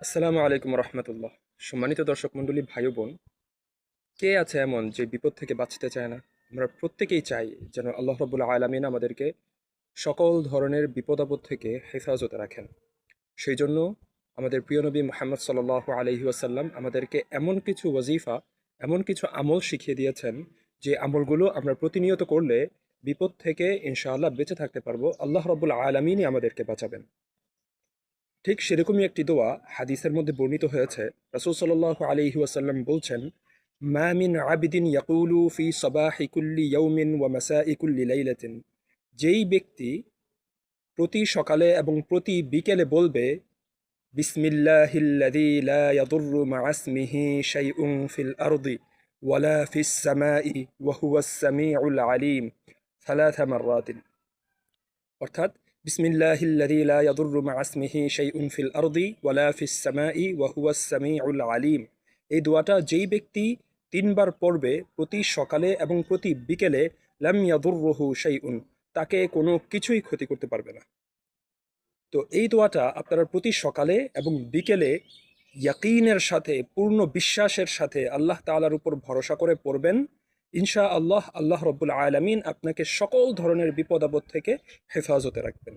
আসসালামু আলাইকুম রহমতুল্লাহ। সম্মানিত দর্শক মণ্ডলী, ভাই বোন, কে আছে এমন যে বিপদ থেকে বাঁচতে চায় না? আমরা প্রত্যেকেই চাই যেন আল্লাহ রব্বুল আলামিন আমাদেরকে সকল ধরনের বিপদ আপদ থেকে হেফাজতে রাখেন। সেই জন্য আমাদের প্রিয় নবী মুহাম্মদ সাল্লাল্লাহু আলাইহি ওয়াসাল্লাম আমাদেরকে এমন কিছু ওয়াজিফা, এমন কিছু আমল শিখিয়ে দিয়েছেন, যে আমলগুলো আমরা প্রতিনিয়ত করলে বিপদ থেকে ইনশাআল্লাহ বেঁচে থাকতে পারবো। আল্লাহ রব্বুল আলামিনই আমাদেরকে বাঁচাবেন। ঠিক সেরকমই একটি দোয়া হাদিসের মধ্যে বর্ণিত হয়েছে। রাসূল সাল্লাল্লাহু আলাইহি ওয়াসাল্লাম বলছেন, মা মিন আবিদিন ইয়াকুলু ফি সাবাহি কুল্লি ইয়াউমিন ওয়া মাসাই কুল্লি লাইলাতিন, যেই ব্যক্তি প্রতি সকালে এবং প্রতি বিকেলে বলবে, বিসমিল্লাহিল্লাযী লা ইয়াদুররু মা'a ইসমিহি শাইউন ফিল আরদি ওয়ালা ফিস সামাই ওয়া হুয়াস সামিউল আলিম, সালাসা মাররাতিন। অর্থাৎ বিসমিল্লাহিল্লাযী লা ইয়াদুররু মা'a ইসমিহি শাইউন ফিল আরদি ওয়ালা ফিস সামাই ওয়া হুয়াস সামিউল আলিম। এই দোয়াটা যেই ব্যক্তি তিনবার পড়বে প্রতি সকালে এবং প্রতি বিকেলে, লাম ইয়াদুররুহু শাইউন, তাকে কোনো কিছুই ক্ষতি করতে পারবে না। তো এই দোয়াটা আপনারা প্রতি সকালে এবং বিকেলে ইয়াকিনের সাথে, পূর্ণ বিশ্বাসের সাথে আল্লাহ তাআলার উপর ভরসা করে পড়বেন। ইনশা আল্লাহ, আল্লাহ রব্বুল আলামিন আপনাকে সকল ধরনের বিপদ আপদ থেকে হেফাজতে রাখবেন।